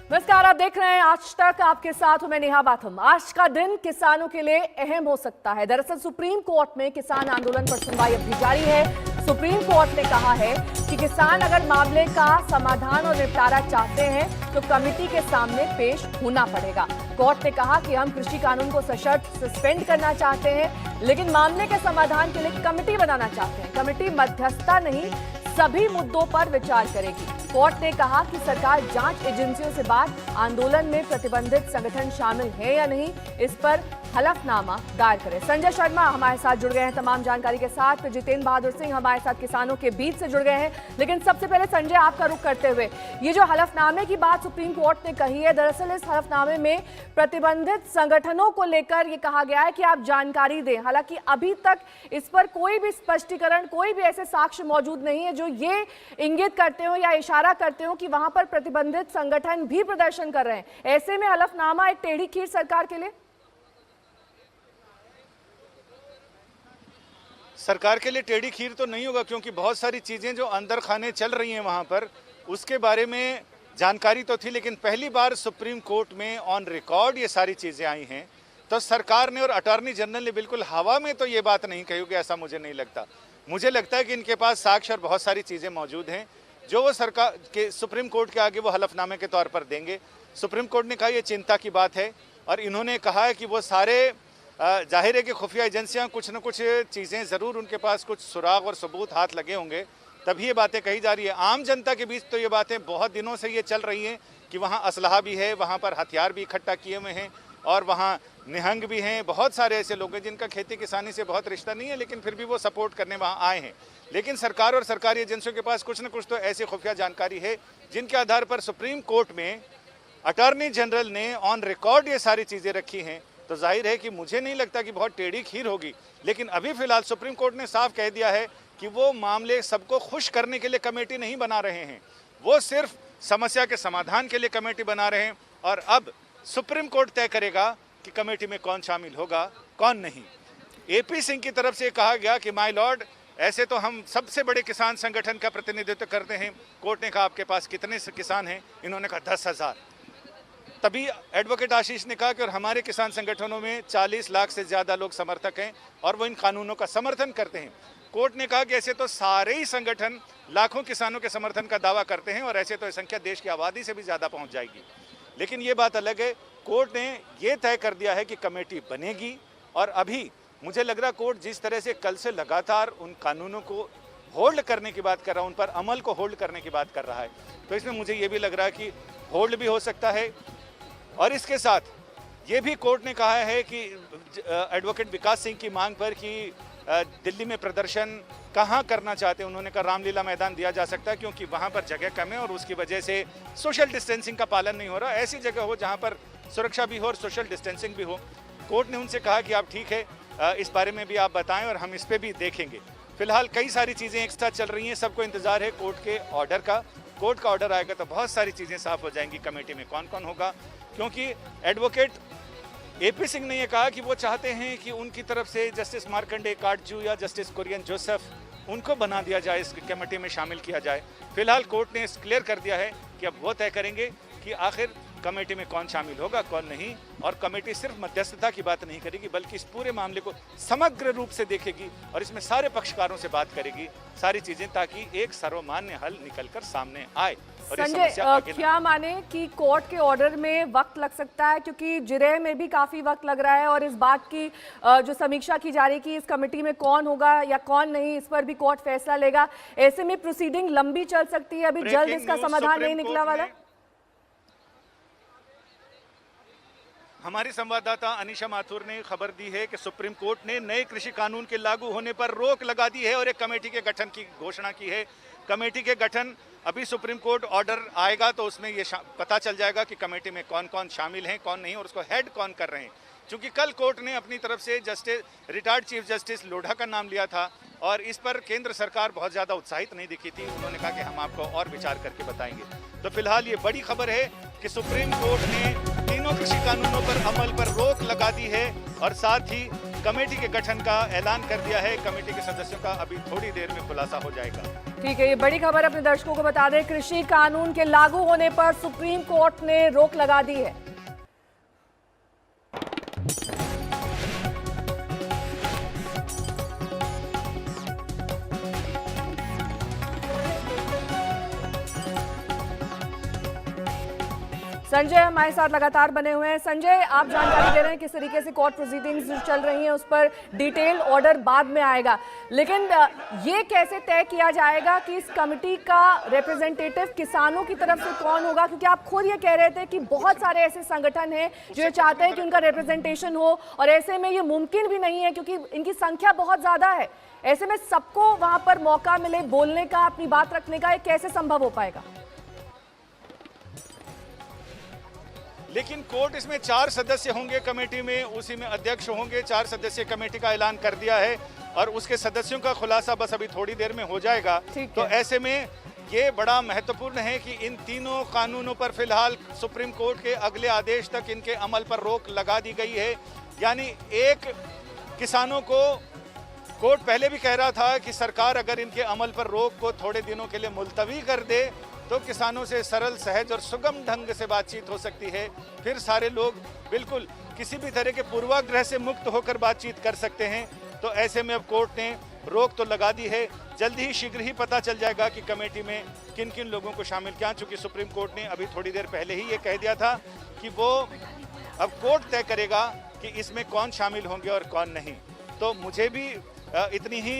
नमस्कार, आप देख रहे हैं आज तक। आपके साथ हूं मैं नेहा बाथम। आज का दिन किसानों के लिए अहम हो सकता है। दरअसल सुप्रीम कोर्ट में किसान आंदोलन पर सुनवाई अभी जारी है। सुप्रीम कोर्ट ने कहा है कि किसान अगर मामले का समाधान और निपटारा चाहते हैं तो कमेटी के सामने पेश होना पड़ेगा। कोर्ट ने कहा कि हम कृषि कानून को सशर्त सस्पेंड करना चाहते हैं, लेकिन मामले के समाधान के लिए कमेटी बनाना चाहते हैं। कमेटी मध्यस्थता नहीं, सभी मुद्दों पर विचार करेगी। कोर्ट ने कहा कि सरकार जांच एजेंसियों से बात, आंदोलन में प्रतिबंधित संगठन शामिल है या नहीं, इस पर हलफनामा दायर करे। संजय शर्मा हमारे साथ जुड़ गए हैं तमाम जानकारी के साथ। फिर जितेंद्र बहादुर सिंह हमारे साथ किसानों के बीच से जुड़ गए हैं। लेकिन सबसे पहले संजय, आपका रुख करते हुए, ये जो हलफनामे की बात सुप्रीम कोर्ट ने कही है, दरअसल इस हलफनामे में प्रतिबंधित संगठनों को लेकर ये कहा गया है कि आप जानकारी दें। हालांकि अभी तक इस पर कोई भी स्पष्टीकरण, कोई भी ऐसे साक्ष्य मौजूद नहीं है जो ये इंगित करते हो या इशारा करते हो कि वहां पर प्रतिबंधित संगठन भी प्रदर्शन कर रहे हैं। ऐसे में हलफनामा एक टेढ़ी खीर सरकार के लिए। सरकार के लिए टेढ़ी खीर तो नहीं होगा, क्योंकि बहुत सारी चीजें जो अंदर खाने चल रही हैं वहां पर, उसके बारे में जानकारी तो थी, लेकिन पहली बार सुप्रीम कोर्ट में ऑन रिकॉर्ड ये सारी चीजें आई हैं। तो सरकार ने और अटॉर्नी जनरल ने बिल्कुल हवा में तो ये बात नहीं कही होगी, ऐसा मुझे नहीं लगता। मुझे लगता है कि इनके पास साक्ष्य और बहुत सारी चीजें मौजूद हैं जो वो सरकार के सुप्रीम कोर्ट के आगे वो हलफनामे के तौर पर देंगे। सुप्रीम कोर्ट ने कहा ये चिंता की बात है, और इन्होंने कहा है कि वो सारे जाहिर है कि खुफिया एजेंसियां कुछ न कुछ चीज़ें ज़रूर, उनके पास कुछ सुराग और सबूत हाथ लगे होंगे, तभी ये बातें कही जा रही है। आम जनता के बीच तो ये बातें बहुत दिनों से ये चल रही हैं कि वहाँ असलहा भी है, वहाँ पर हथियार भी इकट्ठा किए हुए हैं, और वहाँ निहंग भी हैं। बहुत सारे ऐसे लोग हैं जिनका खेती किसानी से बहुत रिश्ता नहीं है, लेकिन फिर भी वो सपोर्ट करने वहाँ आए हैं। लेकिन सरकार और सरकारी एजेंसियों के पास कुछ न कुछ तो ऐसी खुफिया जानकारी है जिनके आधार पर सुप्रीम कोर्ट में अटॉर्नी जनरल ने ऑन रिकॉर्ड ये सारी चीज़ें रखी हैं। तो जाहिर है कि मुझे नहीं लगता कि बहुत टेढ़ी खीर होगी। लेकिन अभी फिलहाल सुप्रीम कोर्ट ने साफ कह दिया है कि वो मामले सबको खुश करने के लिए कमेटी नहीं बना रहे हैं, वो सिर्फ समस्या के समाधान के लिए कमेटी बना रहे हैं। और अब सुप्रीम कोर्ट तय करेगा कि कमेटी में कौन शामिल होगा, कौन नहीं। एपी सिंह की तरफ से कहा गया कि माय लॉर्ड, ऐसे तो हम सबसे बड़े किसान संगठन का प्रतिनिधित्व करते हैं। कोर्ट ने कहा आपके पास कितने किसान हैं? इन्होंने कहा 10,000। तभी एडवोकेट आशीष ने कहा कि और हमारे किसान संगठनों में 40 लाख से ज़्यादा लोग समर्थक हैं और वो इन कानूनों का समर्थन करते हैं। कोर्ट ने कहा कि ऐसे तो सारे ही संगठन लाखों किसानों के समर्थन का दावा करते हैं, और ऐसे तो ये संख्या देश की आबादी से भी ज़्यादा पहुंच जाएगी। लेकिन ये बात अलग है, कोर्ट ने ये तय कर दिया है कि कमेटी बनेगी। और अभी मुझे लग रहा कोर्ट जिस तरह से कल से लगातार उन कानूनों को होल्ड करने की बात कर रहा है, उन पर अमल को होल्ड करने की बात कर रहा है, तो इसमें मुझे ये भी लग रहा है कि होल्ड भी हो सकता है। और इसके साथ ये भी कोर्ट ने कहा है कि एडवोकेट विकास सिंह की मांग पर कि दिल्ली में प्रदर्शन कहाँ करना चाहते हैं, उन्होंने कहा रामलीला मैदान दिया जा सकता है, क्योंकि वहाँ पर जगह कम है और उसकी वजह से सोशल डिस्टेंसिंग का पालन नहीं हो रहा। ऐसी जगह हो जहाँ पर सुरक्षा भी हो और सोशल डिस्टेंसिंग भी हो। कोर्ट ने उनसे कहा कि आप ठीक है, इस बारे में भी आप बताएं और हम इस पर भी देखेंगे। फिलहाल कई सारी चीज़ें एक साथ चल रही हैं, सबको इंतजार है कोर्ट के ऑर्डर का। कोर्ट का ऑर्डर आएगा तो बहुत सारी चीज़ें साफ हो जाएंगी, कमेटी में कौन कौन होगा। क्योंकि एडवोकेट एपी सिंह ने यह कहा कि वो चाहते हैं कि उनकी तरफ से जस्टिस मार्कंडे काटजू या जस्टिस कुरियन जोसेफ उनको बना दिया जाए, इस कमेटी में शामिल किया जाए। फिलहाल कोर्ट ने क्लियर कर दिया है कि अब वो तय करेंगे कि आखिर कमेटी में कौन शामिल होगा, कौन नहीं। और कमेटी सिर्फ मध्यस्थता की बात नहीं करेगी, बल्कि इस पूरे मामले को समग्र रूप से देखेगी और इसमें सारे पक्षकारों से बात करेगी, सारी चीजें, ताकि एक सर्वमान्य हल निकलकर सामने आए। संजय, क्या माने कि कोर्ट के ऑर्डर में वक्त लग सकता है, क्योंकि जिरह में भी काफी वक्त लग रहा है और इस बात की जो समीक्षा की जा रही है कि इस कमेटी में कौन होगा या कौन नहीं, इस पर भी कोर्ट फैसला लेगा। ऐसे में प्रोसीडिंग लंबी चल सकती है, अभी जल्द इसका समाधान नहीं निकला वाला। हमारी संवाददाता अनीशा माथुर ने खबर दी है कि सुप्रीम कोर्ट ने नए कृषि कानून के लागू होने पर रोक लगा दी है और एक कमेटी के गठन की घोषणा की है। कमेटी के गठन अभी सुप्रीम कोर्ट ऑर्डर आएगा तो उसमें ये पता चल जाएगा कि कमेटी में कौन कौन शामिल हैं, कौन नहीं, और उसको हेड कौन कर रहे हैं। क्योंकि कल कोर्ट ने अपनी तरफ से रिटायर्ड चीफ जस्टिस लोढ़ा का नाम लिया था और इस पर केंद्र सरकार बहुत ज़्यादा उत्साहित नहीं दिखी थी। उन्होंने कहा कि हम आपको और विचार करके बताएंगे। तो फिलहाल ये बड़ी खबर है कि सुप्रीम कोर्ट ने तीनों कृषि कानूनों पर अमल पर रोक लगा दी है और साथ ही कमेटी के गठन का ऐलान कर दिया है। कमेटी के सदस्यों का अभी थोड़ी देर में खुलासा हो जाएगा। ठीक है, ये बड़ी खबर अपने दर्शकों को बता दें। कृषि कानून के लागू होने पर सुप्रीम कोर्ट ने रोक लगा दी है। संजय हमारे साथ लगातार बने हुए हैं। संजय, आप जानकारी दे रहे हैं किस तरीके से कोर्ट प्रोसीडिंग्स जो चल रही हैं उस पर डिटेल ऑर्डर बाद में आएगा, लेकिन ये कैसे तय किया जाएगा कि इस कमेटी का रिप्रेजेंटेटिव किसानों की तरफ से कौन होगा? क्योंकि आप खुद ये कह रहे थे कि बहुत सारे ऐसे संगठन हैं जो ये चाहते हैं कि उनका रिप्रेजेंटेशन हो, और ऐसे में ये मुमकिन भी नहीं है क्योंकि इनकी संख्या बहुत ज्यादा है। ऐसे में सबको वहां पर मौका मिले बोलने का, अपनी बात रखने का, ये कैसे संभव हो पाएगा? लेकिन कोर्ट इसमें 4 सदस्य होंगे कमेटी में, उसी में अध्यक्ष होंगे। 4 सदस्य कमेटी का ऐलान कर दिया है और उसके सदस्यों का खुलासा बस अभी थोड़ी देर में हो जाएगा। तो ऐसे में ये बड़ा महत्वपूर्ण है कि इन तीनों कानूनों पर फिलहाल सुप्रीम कोर्ट के अगले आदेश तक इनके अमल पर रोक लगा दी गई है। यानी एक, किसानों को कोर्ट पहले भी कह रहा था कि सरकार अगर इनके अमल पर रोक को थोड़े दिनों के लिए मुलतवी कर दे तो किसानों से सरल, सहज और सुगम ढंग से बातचीत हो सकती है। फिर सारे लोग बिल्कुल किसी भी तरह के पूर्वाग्रह से मुक्त होकर बातचीत कर सकते हैं। तो ऐसे में अब कोर्ट ने रोक तो लगा दी है। जल्दी ही, शीघ्र ही पता चल जाएगा कि कमेटी में किन किन लोगों को शामिल किया, चूंकि सुप्रीम कोर्ट ने अभी थोड़ी देर पहले ही ये कह दिया था कि वो अब कोर्ट तय करेगा कि इसमें कौन शामिल होंगे और कौन नहीं। तो मुझे भी इतनी ही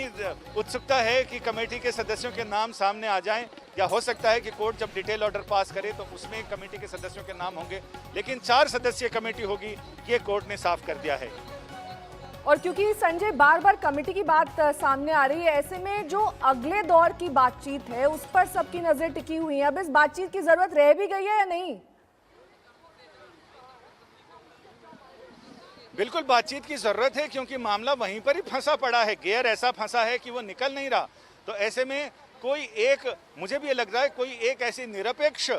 उत्सुकता है कि कमेटी के सदस्यों के नाम सामने आ जाएं, या हो सकता है कि कोर्ट जब डिटेल ऑर्डर पास करे तो उसमें कमेटी के सदस्यों के नाम होंगे, लेकिन 4 सदस्यीय कमेटी होगी, ये कोर्ट ने साफ कर दिया है। और क्योंकि संजय बार बार कमेटी की बात सामने आ रही है, ऐसे में जो अगले दौर की बातचीत है उस पर सबकी नजर टिकी हुई है। अब इस बातचीत की जरूरत रह भी गई है या नहीं? बिल्कुल बातचीत की जरूरत है, क्योंकि मामला वहीं पर ही फंसा पड़ा है। गियर ऐसा फंसा है कि वो निकल नहीं रहा। तो ऐसे में कोई एक, मुझे भी ये लग रहा है, कोई एक ऐसी निरपेक्ष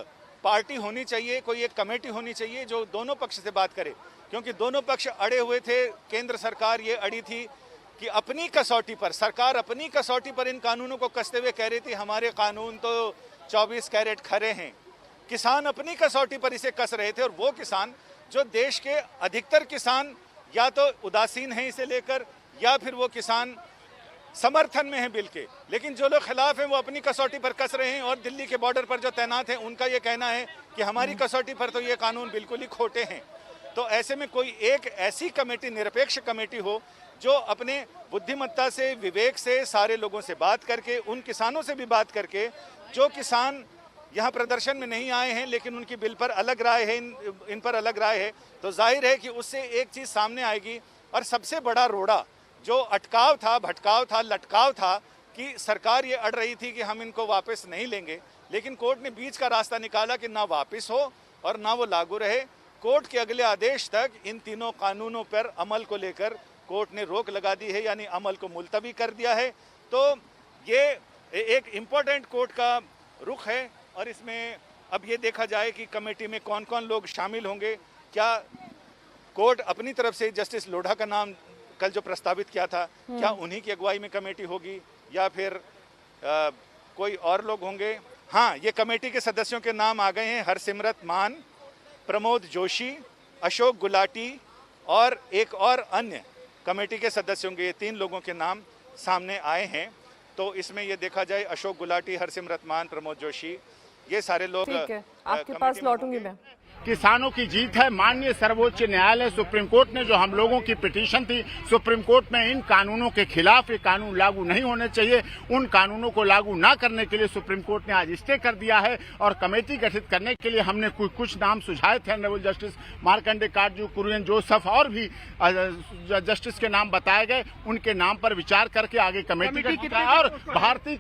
पार्टी होनी चाहिए, कोई एक कमेटी होनी चाहिए जो दोनों पक्ष से बात करे, क्योंकि दोनों पक्ष अड़े हुए थे। केंद्र सरकार ये अड़ी थी कि अपनी कसौटी पर, सरकार अपनी कसौटी पर इन कानूनों को कसते हुए कह रही थी हमारे कानून तो 24 कैरेट खरे हैं। किसान अपनी कसौटी पर इसे कस रहे थे, और वो किसान जो देश के अधिकतर किसान या तो उदासीन हैं इसे लेकर, या फिर वो किसान समर्थन में हैं बिल के, लेकिन जो लोग खिलाफ हैं वो अपनी कसौटी पर कस रहे हैं। और दिल्ली के बॉर्डर पर जो तैनात हैं उनका ये कहना है कि हमारी कसौटी पर तो ये कानून बिल्कुल ही खोटे हैं। तो ऐसे में कोई एक ऐसी कमेटी, निरपेक्ष कमेटी हो जो अपने बुद्धिमत्ता से, विवेक से, सारे लोगों से बात करके, उन किसानों से भी बात करके जो किसान यहाँ प्रदर्शन में नहीं आए हैं लेकिन उनकी बिल पर अलग राय है, इन पर अलग राय है, तो जाहिर है कि उससे एक चीज़ सामने आएगी। और सबसे बड़ा रोड़ा जो अटकाव था, भटकाव था, लटकाव था कि सरकार ये अड़ रही थी कि हम इनको वापस नहीं लेंगे, लेकिन कोर्ट ने बीच का रास्ता निकाला कि ना वापस हो और ना वो लागू रहे। कोर्ट के अगले आदेश तक इन तीनों कानूनों पर अमल को लेकर कोर्ट ने रोक लगा दी है, यानी अमल को मुलतवी कर दिया है। तो ये एक इम्पोर्टेंट कोर्ट का रुख है, और इसमें अब ये देखा जाए कि कमेटी में कौन कौन लोग शामिल होंगे। क्या कोर्ट अपनी तरफ से जस्टिस लोढ़ा का नाम कल जो प्रस्तावित किया था, क्या उन्हीं की अगुवाई में कमेटी होगी या फिर कोई और लोग होंगे? हाँ, ये कमेटी के सदस्यों के नाम आ गए हैं। हरसिमरत मान, प्रमोद जोशी, अशोक गुलाटी और एक और अन्य कमेटी के सदस्यों के, ये 3 लोगों के नाम सामने आए हैं। तो इसमें ये देखा जाए, अशोक गुलाटी, हरसिमरत मान, प्रमोद जोशी, ये सारे लोग आपके पास लौटूंगी मैं। किसानों की जीत है। माननीय सर्वोच्च न्यायालय सुप्रीम कोर्ट ने, जो हम लोगों की पिटीशन थी सुप्रीम कोर्ट में इन कानूनों के खिलाफ, ये कानून लागू नहीं होने चाहिए, उन कानूनों को लागू ना करने के लिए सुप्रीम कोर्ट ने आज स्टे कर दिया है। और कमेटी गठित करने के लिए हमने कुछ नाम सुझाए थे। ऑनरेबल जस्टिस मार्कंडे काटजू, कुरियन जोसेफ और भी जस्टिस के नाम बताए गए। उनके नाम पर विचार करके आगे कमेटी गठित है। और भारतीय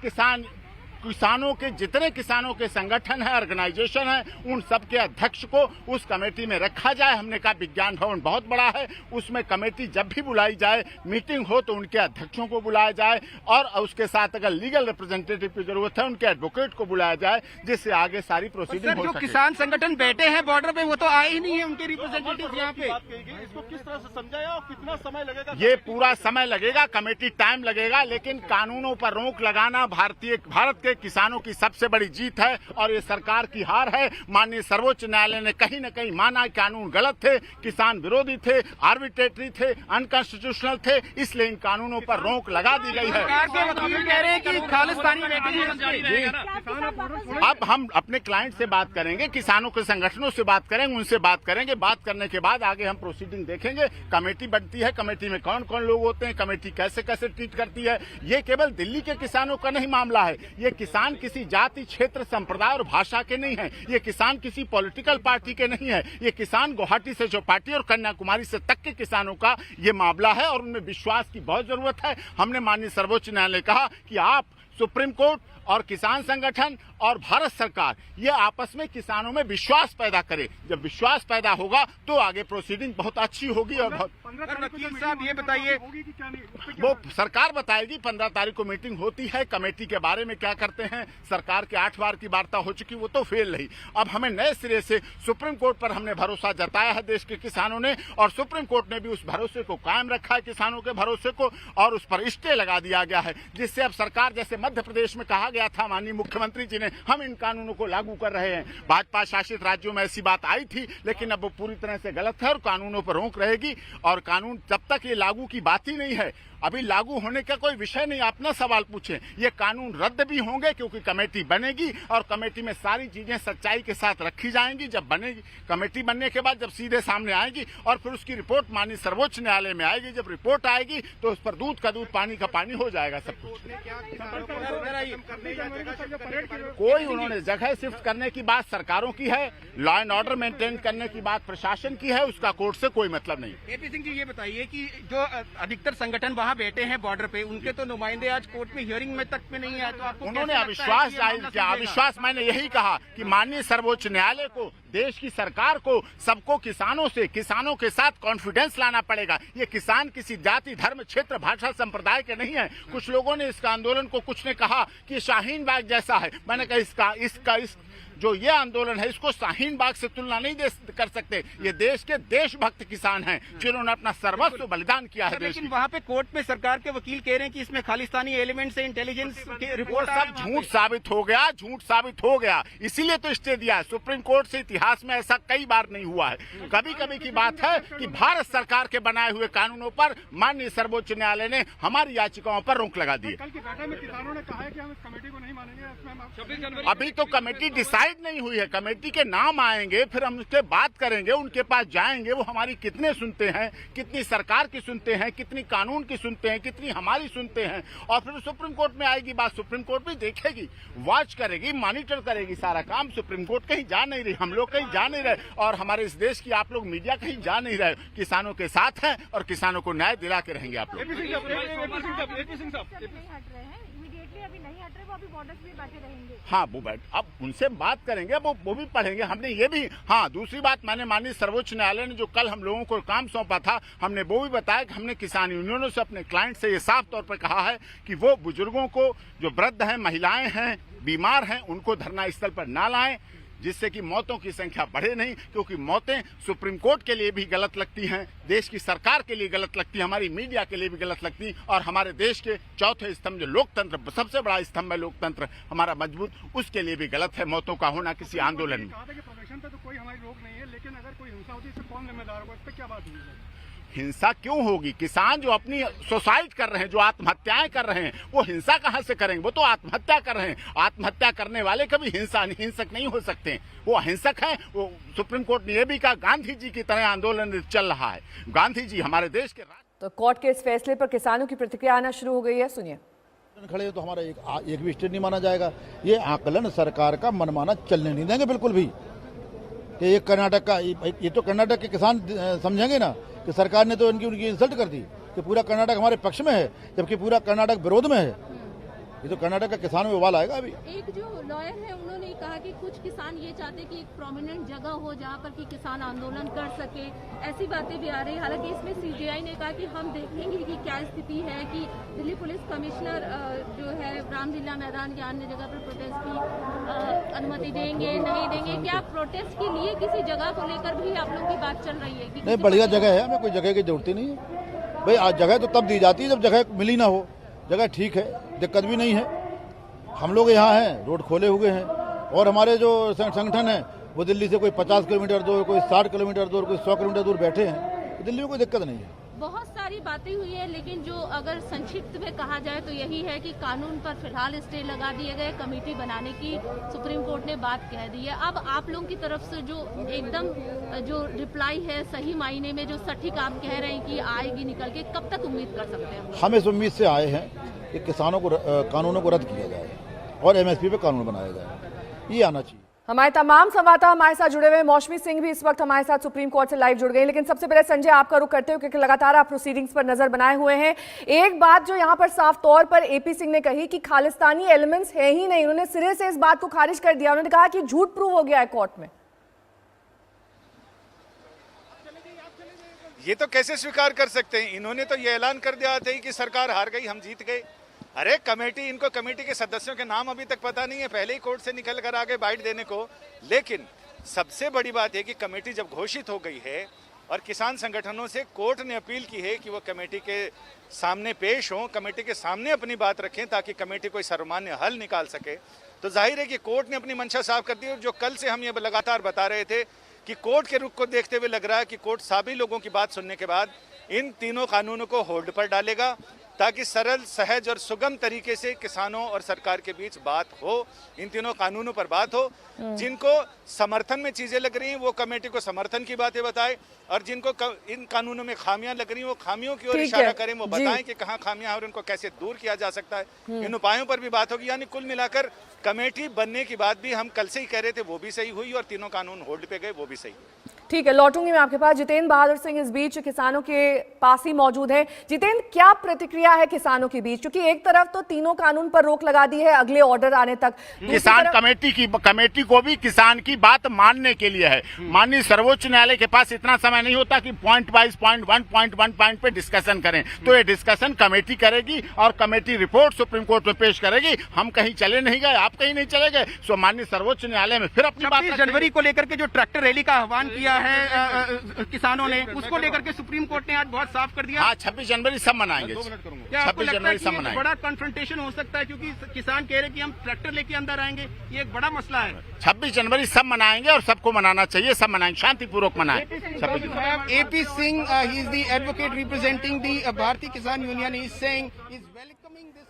किसानों के जितने किसानों के संगठन है, ऑर्गेनाइजेशन है, उन सब के अध्यक्ष को उस कमेटी में रखा जाए। हमने कहा विज्ञान भवन बहुत बड़ा है, उसमें कमेटी जब भी बुलाई जाए, मीटिंग हो तो उनके अध्यक्षों को बुलाया जाए, और उसके साथ अगर लीगल रिप्रेजेंटेटिव की जरूरत है उनके एडवोकेट को बुलाया जाए, जिससे आगे सारी प्रोसीडिंग हो सके। किसान संगठन बैठे हैं बॉर्डर पे, वो तो आए ही नहीं है उनके रिप्रेजेंटेटिव यहाँ पे। इसको किस तरह से समझाया और कितना समय लगेगा? ये पूरा समय लगेगा, कमेटी टाइम लगेगा, लेकिन कानूनों पर रोक लगाना भारत के किसानों की सबसे बड़ी जीत है और ये सरकार की हार है। माननीय सर्वोच्च न्यायालय ने कहीं न कहीं माना कानून गलत थे, किसान विरोधी थे, आर्बिट्रेटरी थे, अनकॉन्स्टिट्यूशनल थे, इसलिए इन कानूनों पर रोक लगा दी गई है। सरकार के वकील कह रहे हैं कि खालिस्तानी अब हम अपने क्लाइंट से बात करेंगे, किसानों के संगठनों से बात करेंगे, उनसे बात करेंगे। बात करने के बाद आगे हम प्रोसीडिंग देखेंगे। कमेटी बनती है, कमेटी में कौन कौन लोग होते हैं, कमेटी कैसे कैसे ट्रीट करती है। ये केवल दिल्ली के किसानों का नहीं मामला है। ये किसान किसी जाति, क्षेत्र, संप्रदाय और भाषा के नहीं है। ये किसान किसी पॉलिटिकल पार्टी के नहीं है। ये किसान गुवाहाटी से चौपाटी और कन्याकुमारी से तक के किसानों का ये मामला है और उनमें विश्वास की बहुत जरूरत है। हमने माननीय सर्वोच्च न्यायालय कहा कि आप सुप्रीम कोर्ट और किसान संगठन और भारत सरकार ये आपस में किसानों में विश्वास पैदा करे। जब विश्वास पैदा होगा तो आगे प्रोसीडिंग बहुत अच्छी होगी। और वकील साहब ये बताइए, वो सरकार बताएगी। 15 तारीख को मीटिंग होती है। कमेटी के बारे में क्या करते हैं, सरकार के 8 बार की वार्ता हो चुकी, वो तो फेल रही। अब हमें नए सिरे से सुप्रीम कोर्ट पर हमने भरोसा जताया है देश के किसानों ने, और सुप्रीम कोर्ट ने भी उस भरोसे को कायम रखा है, किसानों के भरोसे को, और उस पर स्टे लगा दिया गया है, जिससे अब सरकार, जैसे मध्य प्रदेश में कहा गया था माननीय मुख्यमंत्री जी ने, हम इन कानूनों को लागू कर रहे हैं। भाजपा शासित राज्यों में ऐसी बात आई थी, लेकिन अब वो पूरी तरह से गलत है और कानूनों पर रोक रहेगी। और कानून जब तक ये लागू की बात ही नहीं है, अभी लागू होने का कोई विषय नहीं। अपना सवाल पूछें, ये कानून रद्द भी होंगे क्योंकि कमेटी बनेगी और कमेटी में सारी चीजें सच्चाई के साथ रखी जाएंगी। जब बनेगी कमेटी, बनने के बाद जब सीधे सामने आएगी और फिर उसकी रिपोर्ट माननीय सर्वोच्च न्यायालय में आएगी। जब रिपोर्ट आएगी तो उस पर दूध का दूध, पानी का पानी हो जाएगा सब कुछ। कोई उन्होंने जगह शिफ्ट करने की बात सरकारों की है, लॉ एंड ऑर्डर मेंटेन करने की बात प्रशासन की है, उसका कोर्ट से कोई मतलब नहीं। एपी सिंह जी ये बताइए कि जो अधिकतर संगठन वहाँ बैठे हैं बॉर्डर पे, उनके तो नुमाइंदे आज कोर्ट में हियरिंग में तक में नहीं आए, तो आपको उन्होंने अविश्वास जाहिर किया। अविश्वास, मैंने यही कहा कि माननीय सर्वोच्च न्यायालय को, देश की सरकार को, सबको किसानों के साथ कॉन्फिडेंस लाना पड़ेगा। ये किसान किसी जाति, धर्म, क्षेत्र, भाषा, संप्रदाय के नहीं है। कुछ लोगों ने इसका आंदोलन को, कुछ ने कहा कि शाहीन बाग जैसा है। मैंने कहा इसका जो ये आंदोलन है, इसको शाहीन बाग से तुलना नहीं कर सकते। ये देश के देशभक्त किसान हैं जिन्होंने अपना सर्वस्व बलिदान किया है। लेकिन वहाँ पे कोर्ट में सरकार के वकील कह रहे हैं कि इसमें खालिस्तानी एलिमेंट से इंटेलिजेंस की रिपोर्ट सब झूठ साबित हो गया, झूठ साबित हो गया। इसीलिए तो स्टे दिया है। सुप्रीम कोर्ट से इतिहास में ऐसा कई बार नहीं हुआ है। कभी कभी की बात है कि भारत सरकार के बनाए हुए कानूनों पर माननीय सर्वोच्च न्यायालय ने हमारी याचिकाओं पर रोक लगा दी। कल की बैठक में किसानों ने कहा है कि हम इस कमेटी को नहीं मानेंगे। अभी तो कमेटी डिसाइड नहीं हुई है। कमेटी के नाम आएंगे, फिर हम उससे बात करेंगे, उनके पास जाएंगे, वो हमारी कितने सुनते हैं, कितनी सरकार की सुनते हैं, कितनी कानून की सुनते हैं, कितनी हमारी सुनते हैं, और फिर सुप्रीम कोर्ट में आएगी बात। सुप्रीम कोर्ट भी देखेगी, वॉच करेगी, मॉनिटर करेगी सारा काम। सुप्रीम कोर्ट कहीं जा नहीं रही, हम लोग कहीं जा नहीं रहे, और हमारे इस देश की आप लोग मीडिया कहीं जा नहीं रहे। किसानों के साथ हैं और किसानों को न्याय दिला के रहेंगे आप लोग। अभी नहीं हट रहे, वो अभी बॉर्डर पे बैठे रहेंगे। हाँ, वो अब उनसे बात करेंगे, वो भी पढ़ेंगे। हमने ये भी, हाँ, दूसरी बात, मैंने माननीय सर्वोच्च न्यायालय ने जो कल हम लोगों को काम सौंपा था, हमने वो भी बताया कि हमने किसान यूनियनों से, अपने क्लाइंट से ये साफ तौर पर कहा है कि वो बुजुर्गों को, जो वृद्ध हैं, महिलाएं हैं, बीमार हैं, उनको धरना स्थल पर ना लाएं, जिससे कि मौतों की संख्या बढ़े नहीं। क्योंकि मौतें सुप्रीम कोर्ट के लिए भी गलत लगती हैं, देश की सरकार के लिए गलत लगती है, हमारी मीडिया के लिए भी गलत लगती, और हमारे देश के चौथे स्तंभ, जो लोकतंत्र, सबसे बड़ा स्तंभ है लोकतंत्र हमारा मजबूत, उसके लिए भी गलत है मौतों का होना किसी आंदोलन में। कहा था कि प्रोफेशन पे तो कोई हमारी रोक नहीं है, लेकिन अगर कोई हिंसा होती है इससे कौन जिम्मेदार होगा, इस पर क्या बात हुई है? हिंसा क्यों होगी? किसान जो अपनी सुसाइड कर रहे हैं, जो आत्महत्याएं कर रहे हैं, वो हिंसा कहां से करेंगे? वो तो आत्महत्या कर रहे हैं। आत्महत्या करने वाले कभी हिंसक नहीं हो सकते, वो अहिंसक हैं। वो सुप्रीम कोर्ट ने यह भी कहा, गांधी जी की तरह आंदोलन चल रहा है। गांधी जी हमारे देश के तो कोर्ट के इस फैसले पर किसानों की प्रतिक्रिया आना शुरू हो गई है, सुनिए। खड़े तो हमारा एक भी स्टेट नहीं माना जाएगा। ये आकलन सरकार का मनमाना चलने नहीं देंगे बिल्कुल भी। कि ये कर्नाटक का, ये तो कर्नाटक के किसान समझेंगे ना कि सरकार ने तो उनकी इंसल्ट कर दी कि पूरा कर्नाटक हमारे पक्ष में है, जबकि पूरा कर्नाटक विरोध में है। ये तो कर्नाटक का किसानों में उबाल आएगा अभी। एक जो लॉयर है उन्होंने कहा कि कुछ किसान ये चाहते कि एक प्रोमिनेंट जगह हो जहां पर कि किसान आंदोलन कर सके, ऐसी बातें भी आ रही है। हालांकि इसमें सीजेआई ने कहा कि हम देखेंगे कि क्या स्थिति है, कि दिल्ली पुलिस कमिश्नर जो है रामलीला मैदान या अन्य जगह पर प्रोटेस्ट की अनुमति देंगे नहीं देंगे। क्या प्रोटेस्ट के लिए किसी जगह को लेकर भी आप लोगों की बात चल रही है? नहीं, बढ़िया जगह है, हमें कोई जगह की जरूरत ही नहीं है भाई। आज जगह तो तब दी जाती है जब जगह मिली ना हो। जगह ठीक है, दिक्कत भी नहीं है, हम लोग यहाँ हैं, रोड खोले हुए हैं और हमारे जो संगठन है वो दिल्ली से कोई 50 किलोमीटर दूर, कोई 60 किलोमीटर दूर, कोई 100 किलोमीटर दूर बैठे हैं, तो दिल्ली में कोई दिक्कत नहीं है। बहुत सारी बातें हुई है, लेकिन जो अगर संक्षिप्त में कहा जाए तो यही है कि कानून पर फिलहाल स्टे लगा दिए गए, कमेटी बनाने की सुप्रीम कोर्ट ने बात कह दी है। अब आप लोगों की तरफ से जो एकदम जो रिप्लाई है सही मायने में जो सटीक आप कह रहे हैं कि आएगी निकल के, कब तक उम्मीद कर सकते हैं? हम इस उम्मीद से आए हैं कि किसानों को कानूनों को रद्द किया जाए और MSP पे कानून बनाया जाए, ये आना चाहिए। हमारे तमाम संवाददाता हमारे साथ जुड़े हुए हैं। मौसमी सिंह भी इस वक्त हमारे साथ सुप्रीम कोर्ट से लाइव जुड़ गए, लेकिन सबसे पहले संजय आपका रुख करते हो क्योंकि लगातार आप प्रोसीडिंग्स पर नजर बनाए हुए हैं। एक बात जो यहां पर साफ तौर पर AP सिंह ने कही कि खालिस्तानी एलिमेंट्स है ही नहीं, उन्होंने सिरे से इस बात को खारिज कर दिया। उन्होंने कहा कि झूठ प्रूव हो गया है कोर्ट में। ये तो कैसे स्वीकार कर सकते हैं? इन्होंने तो ये ऐलान कर दिया था कि सरकार हार गई, हम जीत गए। अरे कमेटी, इनको कमेटी के सदस्यों के नाम अभी तक पता नहीं है, पहले ही कोर्ट से निकल कर आ गए बाइट देने को। लेकिन सबसे बड़ी बात है कि कमेटी जब घोषित हो गई है और किसान संगठनों से कोर्ट ने अपील की है कि वो कमेटी के सामने पेश हों, कमेटी के सामने अपनी बात रखें ताकि कमेटी कोई सर्वमान्य हल निकाल सके, तो जाहिर है कि कोर्ट ने अपनी मंशा साफ कर दी। और जो कल से हम ये लगातार बता रहे थे कि कोर्ट के रुख को देखते हुए लग रहा है कि कोर्ट सभी लोगों की बात सुनने के बाद इन तीनों कानूनों को होल्ड पर डालेगा ताकि सरल, सहज और सुगम तरीके से किसानों और सरकार के बीच बात हो, इन तीनों कानूनों पर बात हो। जिनको समर्थन में चीजें लग रही हैं वो कमेटी को समर्थन की बातें बताएं और जिनको इन कानूनों में खामियां लग रही हैं वो खामियों की ओर इशारा करें, वो बताएं कि कहां खामियां हैं और इनको कैसे दूर किया जा सकता है। इन उपायों पर भी बात होगी। यानी कुल मिलाकर कमेटी बनने की बात भी हम कल से ही कह रहे थे, वो भी सही हुई और तीनों कानून होल्ड पे गए, वो भी सही हुई। ठीक है, लौटूंगी मैं आपके पास। जितेंद्र बहादुर सिंह इस बीच किसानों के पास ही मौजूद है। जितेंद्र, क्या प्रतिक्रिया है किसानों के बीच? क्योंकि एक तरफ तो तीनों कानून पर रोक लगा दी है अगले ऑर्डर आने तक, किसान कमेटी को भी किसान की बात मानने के लिए है। माननीय सर्वोच्च न्यायालय के पास इतना समय नहीं होता कि पॉइंट वाइज पॉइंट पॉइंट पे डिस्कशन करें, तो ये डिस्कशन कमेटी करेगी और कमेटी रिपोर्ट सुप्रीम कोर्ट में पेश करेगी। हम कहीं चले नहीं गए, आप कहीं नहीं चले गए, सो माननीय सर्वोच्च न्यायालय में फिर अपनी बात। 26 जनवरी को लेकर के जो ट्रैक्टर रैली का आह्वान किया है किसानों ने, उसको लेकर के सुप्रीम कोर्ट ने आज बहुत साफ कर दिया। हाँ, 26 जनवरी सब मनाएंगे, 26 जनवरी सब मनाएंगे। बड़ा कन्फ्रंटेशन हो सकता है क्योंकि किसान कह रहे कि हम ट्रैक्टर लेके अंदर आएंगे, ये एक बड़ा मसला है। 26 जनवरी सब मनाएंगे और सबको मनाना चाहिए, सब मनाएंगे, शांतिपूर्वर्क मनाएं। AP Singh, he is the advocate representing the Bharatiya Kisan Union. He is saying he is welcoming this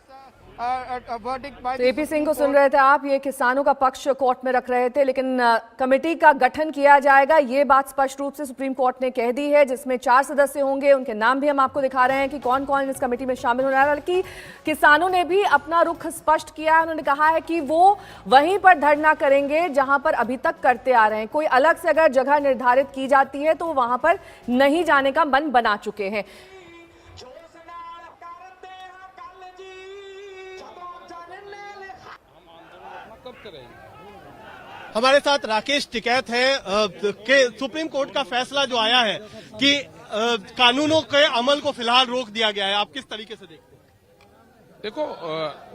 verdict by. तो AP सिंह को सुन रहे थे आप, ये किसानों का पक्ष कोर्ट में रख रहे थे, लेकिन कमेटी का गठन किया जाएगा ये बात स्पष्ट रूप से सुप्रीम कोर्ट ने कह दी है, जिसमें 4 सदस्य होंगे। उनके नाम भी हम आपको दिखा रहे हैं कि कौन कौन इस कमेटी में शामिल हो रहा है। बल्कि किसानों ने भी अपना रुख स्पष्ट किया है। उन्होंने कहा है कि वो वहीं पर धरना करेंगे जहां पर अभी तक करते आ रहे हैं। कोई अलग से अगर जगह निर्धारित की जाती है तो वहां पर नहीं जाने का मन बना चुके हैं। हमारे साथ राकेश टिकैत है कि सुप्रीम कोर्ट का फैसला जो आया है कि कानूनों के अमल को फिलहाल रोक दिया गया है, आप किस तरीके से देखते हैं? देखो,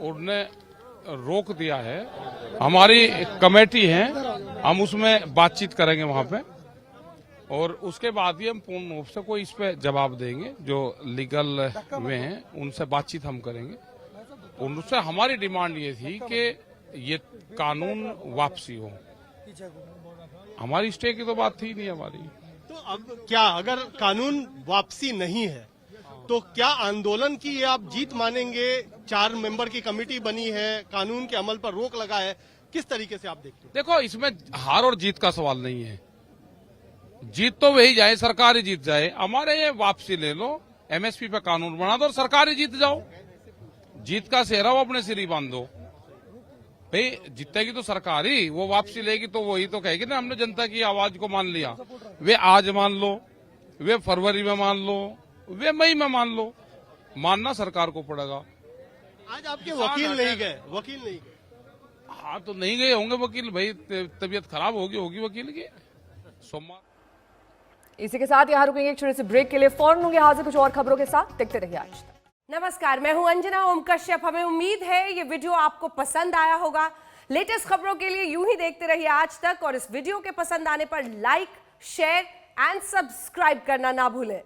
उन्होंने रोक दिया है, हमारी कमेटी है, हम उसमें बातचीत करेंगे वहां पे और उसके बाद ही हम पूर्ण रूप से कोई इस पे जवाब देंगे। जो लीगल वे हैं उनसे बातचीत हम करेंगे। उनसे हमारी डिमांड ये थी कि ये कानून वापसी हो, हमारी स्टे की तो बात थी नहीं हमारी। तो अब क्या, अगर कानून वापसी नहीं है तो क्या आंदोलन की ये आप जीत मानेंगे? 4 मेंबर की कमेटी बनी है, कानून के अमल पर रोक लगा है, किस तरीके से आप देखते हैं? देखो, इसमें हार और जीत का सवाल नहीं है। जीत तो वही जाए, सरकार ही जीत जाए। हमारे ये वापसी ले लो, MSP पे कानून बना दो और सरकार ही जीत जाओ। जीत का सेहरा वो अपने सिर ही बांध दो। भाई जीतेगी तो सरकार ही, वो वापसी लेगी तो वही तो कहेगी ना हमने जनता की आवाज को मान लिया। वे आज मान लो, वे फरवरी में मान लो, वे मई में मान लो, मानना सरकार को पड़ेगा। आज आपके वकील नहीं गए, वकील नहीं गए? हाँ, तो नहीं गए होंगे वकील, भाई तबीयत खराब होगी वकील की। सोमवार। इसी के साथ यहाँ रुकेंगे एक छोटे से ब्रेक के लिए। फौरन होंगे हाजिर कुछ और खबरों के साथ। देखते रहिए आज तक। नमस्कार, मैं हूं अंजना ओम कश्यप। हमें उम्मीद है ये वीडियो आपको पसंद आया होगा। लेटेस्ट खबरों के लिए यूं ही देखते रहिए आज तक और इस वीडियो के पसंद आने पर लाइक, शेयर एंड सब्सक्राइब करना ना भूलें।